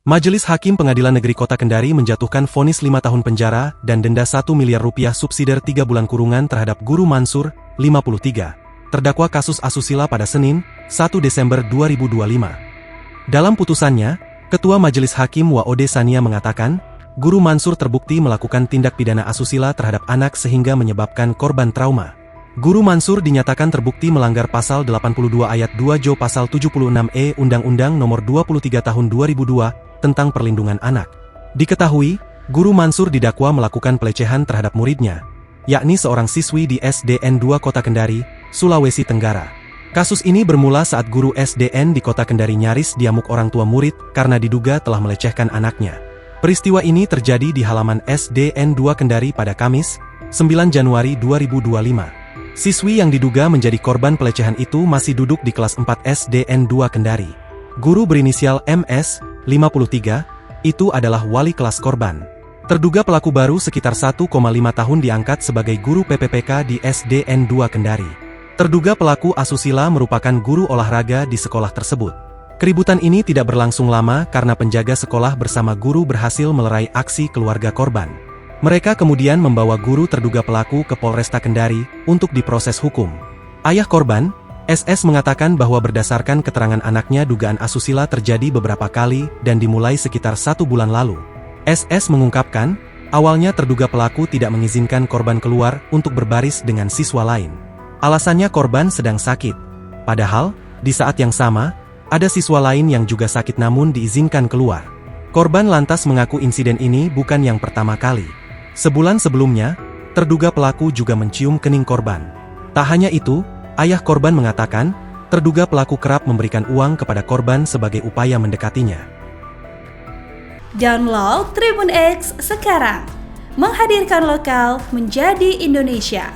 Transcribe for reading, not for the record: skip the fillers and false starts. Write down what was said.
Majelis Hakim Pengadilan Negeri Kota Kendari menjatuhkan vonis 5 tahun penjara dan denda 1 miliar rupiah subsidiar 3 bulan kurungan terhadap Guru Mansur, 53, terdakwa kasus asusila pada Senin, 1 Desember 2025. Dalam putusannya, Ketua Majelis Hakim Waode Sania mengatakan, Guru Mansur terbukti melakukan tindak pidana asusila terhadap anak sehingga menyebabkan korban trauma. Guru Mansur dinyatakan terbukti melanggar pasal 82 ayat 2 Jo pasal 76E Undang-Undang Nomor 23 Tahun 2002 tentang perlindungan anak. Diketahui, Guru Mansur didakwa melakukan pelecehan terhadap muridnya, yakni seorang siswi di SDN 2 Kota Kendari, Sulawesi Tenggara. Kasus ini bermula saat guru SDN di Kota Kendari nyaris diamuk orang tua murid karena diduga telah melecehkan anaknya. Peristiwa ini terjadi di halaman SDN 2 Kendari pada Kamis, 9 Januari 2025. Siswi yang diduga menjadi korban pelecehan itu masih duduk di kelas 4 SDN 2 Kendari. Guru berinisial MS, 53, itu adalah wali kelas korban. Terduga pelaku baru sekitar 1,5 tahun diangkat sebagai guru PPPK di SDN 2 Kendari. Terduga pelaku asusila merupakan guru olahraga di sekolah tersebut. Keributan ini tidak berlangsung lama karena penjaga sekolah bersama guru berhasil melerai aksi keluarga korban. Mereka kemudian membawa guru terduga pelaku ke Polresta Kendari untuk diproses hukum. Ayah korban, SS mengatakan bahwa berdasarkan keterangan anaknya dugaan asusila terjadi beberapa kali dan dimulai sekitar 1 bulan lalu. SS mengungkapkan, awalnya terduga pelaku tidak mengizinkan korban keluar untuk berbaris dengan siswa lain. Alasannya korban sedang sakit. Padahal, di saat yang sama, ada siswa lain yang juga sakit namun diizinkan keluar. Korban lantas mengaku insiden ini bukan yang pertama kali. Sebulan sebelumnya, terduga pelaku juga mencium kening korban. Tak hanya itu, ayah korban mengatakan, terduga pelaku kerap memberikan uang kepada korban sebagai upaya mendekatinya. Download Tribun X sekarang, menghadirkan lokal menjadi Indonesia.